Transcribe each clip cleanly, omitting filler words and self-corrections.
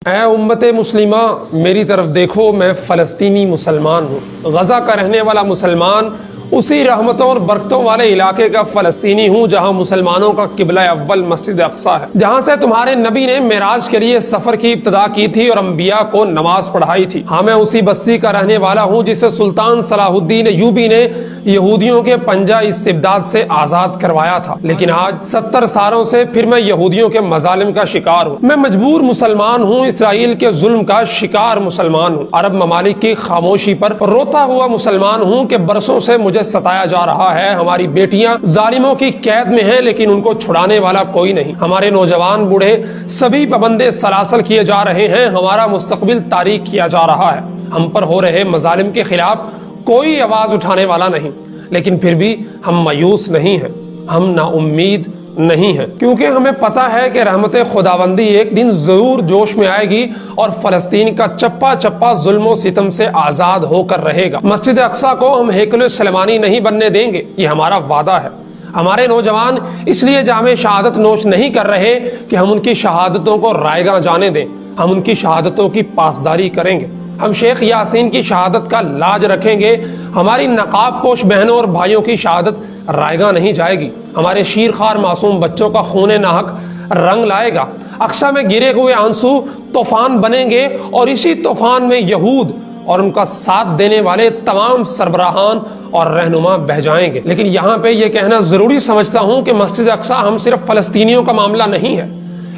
اے امت مسلمہ میری طرف دیکھو، میں فلسطینی مسلمان ہوں، غزہ کا رہنے والا مسلمان، اسی رحمتوں اور برکتوں والے علاقے کا فلسطینی ہوں جہاں مسلمانوں کا قبلہ اول مسجد اقصی ہے، جہاں سے تمہارے نبی نے معراج کے لیے سفر کی ابتدا کی تھی اور انبیاء کو نماز پڑھائی تھی۔ ہاں، میں اسی بستی کا رہنے والا ہوں جسے سلطان صلاح الدین ایوبی نے یہودیوں کے پنجہ استبداد سے آزاد کروایا تھا، لیکن آج 70 سالوں سے پھر میں یہودیوں کے مظالم کا شکار ہوں۔ میں مجبور مسلمان ہوں، اسرائیل کے ظلم کا شکار مسلمان ہوں، عرب ممالک کی خاموشی پر روتا ہوا مسلمان ہوں کہ برسوں سے مجھے ستایا جا رہا ہے۔ ہماری بیٹیاں ظالموں کی قید میں ہیں لیکن ان کو چھڑانے والا کوئی نہیں، ہمارے نوجوان بوڑھے سبھی پابندے سلاسل کیے جا رہے ہیں، ہمارا مستقبل تاریک کیا جا رہا ہے، ہم پر ہو رہے مظالم کے خلاف کوئی آواز اٹھانے والا نہیں، لیکن پھر بھی ہم مایوس نہیں ہیں، ہم نا امید نہیں ہے، کیونکہ ہمیں پتا ہے کہ رحمت خداوندی ایک دن ضرور جوش میں آئے گی اور فلسطین کا چپا چپا ظلم و ستم سے آزاد ہو کر رہے گا۔ مسجد اقصی کو ہم ہیکل سلیمانی نہیں بننے دیں گے، یہ ہمارا وعدہ ہے۔ ہمارے نوجوان اس لیے جام شہادت نوش نہیں کر رہے کہ ہم ان کی شہادتوں کو رائیگاں جانے دیں، ہم ان کی شہادتوں کی پاسداری کریں گے، ہم شیخ یاسین کی شہادت کا لاج رکھیں گے، ہماری نقاب پوش بہنوں اور بھائیوں کی شہادت رائیگاں نہیں جائے گی، ہمارے شیرخوار معصوم بچوں کا خون ناحق رنگ لائے گا، اقصی میں گرے ہوئے آنسو طوفان بنیں گے اور اسی طوفان میں یہود اور ان کا ساتھ دینے والے تمام سربراہان اور رہنما بہہ جائیں گے۔ لیکن یہاں پہ یہ کہنا ضروری سمجھتا ہوں کہ مسجد اقصی ہم صرف فلسطینیوں کا معاملہ نہیں ہے،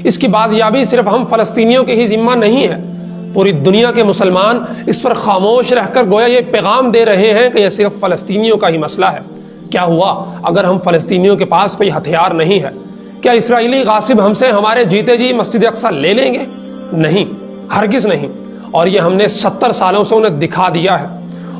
اس کی بازیابی صرف ہم فلسطینیوں کے ہی ذمہ نہیں ہے، پوری دنیا کے مسلمان اس پر خاموش رہ کر گویا یہ پیغام دے رہے ہیں کہ یہ صرف فلسطینیوں کا ہی مسئلہ ہے۔ کیا ہوا اگر ہم فلسطینیوں کے پاس کوئی ہتھیار نہیں ہے؟ کیا اسرائیلی غاصب ہم سے ہمارے جیتے جی مسجد اقصی لے لیں گے؟ نہیں، ہرگز نہیں، اور یہ ہم نے 70 سالوں سے انہیں دکھا دیا ہے۔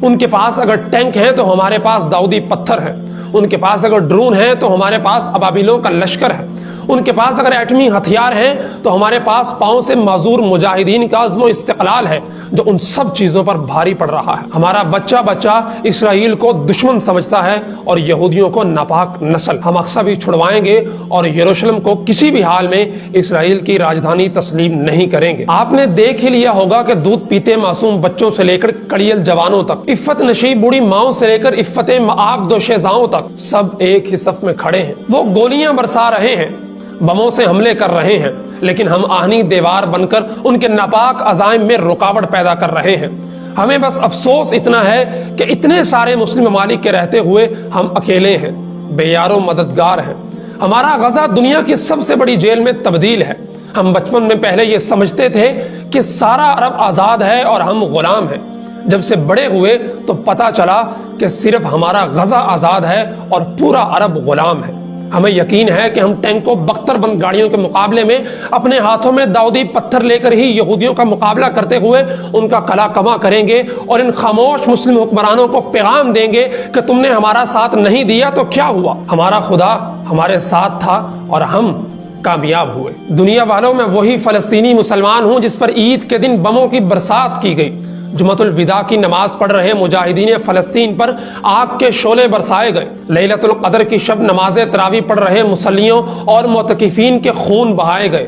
ان کے پاس اگر ٹینک ہیں تو ہمارے پاس داؤدی پتھر ہے، ان کے پاس اگر ڈرون ہیں تو ہمارے پاس ابابیلوں کا لشکر ہے، ان کے پاس اگر ایٹمی ہتھیار ہیں تو ہمارے پاس پاؤں سے معذور مجاہدین کا عزم و استقلال ہے جو ان سب چیزوں پر بھاری پڑ رہا ہے۔ ہمارا بچہ بچہ اسرائیل کو دشمن سمجھتا ہے اور یہودیوں کو ناپاک نسل۔ ہم اقصی بھی چھڑوائیں گے اور یروشلم کو کسی بھی حال میں اسرائیل کی راجدھانی تسلیم نہیں کریں گے۔ آپ نے دیکھ ہی لیا ہوگا کہ دودھ پیتے معصوم بچوں سے لے کر کڑیل جوانوں تک، عفت نشیب بوڑھی ماؤں سے لے کر عفت معاب دوشیزاؤں تک، سب ایک ہی صف میں کھڑے ہیں۔ وہ گولیاں برسا رہے ہیں، بموں سے حملے کر رہے ہیں، لیکن ہم آہنی دیوار بن کر ان کے ناپاک عزائم میں رکاوٹ پیدا کر رہے ہیں۔ ہمیں بس افسوس اتنا ہے کہ اتنے سارے مسلم ممالک کے رہتے ہوئے ہم اکیلے ہیں، بے یار و مددگار ہیں۔ ہمارا غزہ دنیا کی سب سے بڑی جیل میں تبدیل ہے۔ ہم بچپن میں پہلے یہ سمجھتے تھے کہ سارا عرب آزاد ہے اور ہم غلام ہیں، جب سے بڑے ہوئے تو پتا چلا کہ صرف ہمارا غزہ آزاد ہے اور پورا عرب غلام ہے۔ ہمیں یقین ہے کہ ہم ٹینکوں بختر بند گاڑیوں کے مقابلے میں اپنے ہاتھوں میں داؤدی پتھر لے کر ہی یہودیوں کا مقابلہ کرتے ہوئے ان کا کلا کما کریں گے اور ان خاموش مسلم حکمرانوں کو پیغام دیں گے کہ تم نے ہمارا ساتھ نہیں دیا تو کیا ہوا، ہمارا خدا ہمارے ساتھ تھا اور ہم کامیاب ہوئے۔ دنیا والوں میں وہی فلسطینی مسلمان ہوں جس پر عید کے دن بموں کی برسات کی گئی، جمعۃ الوداع کی نماز پڑھ رہے مجاہدین فلسطین پر آگ کے شعلے برسائے گئے، لیلۃ القدر کی شب نماز تراویح پڑھ رہے مصلیوں اور معتکفین کے خون بہائے گئے،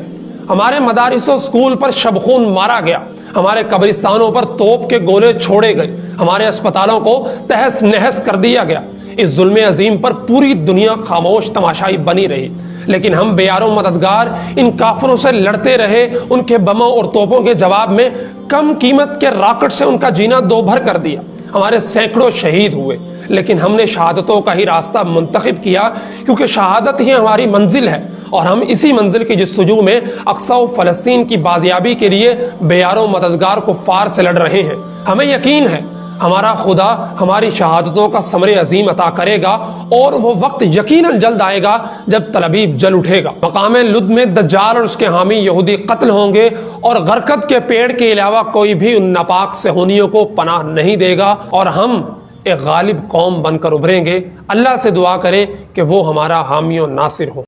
ہمارے مدارس و اسکول پر شب خون مارا گیا، ہمارے قبرستانوں پر توپ کے گولے چھوڑے گئے، ہمارے اسپتالوں کو تہس نہس کر دیا گیا۔ اس ظلم عظیم پر پوری دنیا خاموش تماشائی بنی رہی، لیکن ہم بے یار و مددگار ان کافروں سے لڑتے رہے، ان کے بموں اور توپوں کے جواب میں کم قیمت کے راکٹ سے ان کا جینا دو بھر کر دیا، ہمارے سینکڑوں شہید ہوئے، لیکن ہم نے شہادتوں کا ہی راستہ منتخب کیا کیونکہ شہادت ہی ہماری منزل ہے، اور ہم اسی منزل کی جستجو میں اقصی و فلسطین کی بازیابی کے لیے بے یار و مددگار کفار سے لڑ رہے ہیں۔ ہمیں یقین ہے ہمارا خدا ہماری شہادتوں کا ثمر عظیم عطا کرے گا، اور وہ وقت یقیناً جلد آئے گا جب تلابیب جل اٹھے گا، مقام لد میں دجال اور اس کے حامی یہودی قتل ہوں گے، اور غرقد کے پیڑ کے علاوہ کوئی بھی ان ناپاک صہیونیوں کو پناہ نہیں دے گا، اور ہم ایک غالب قوم بن کر ابھریں گے۔ اللہ سے دعا کریں کہ وہ ہمارا حامی و ناصر ہو۔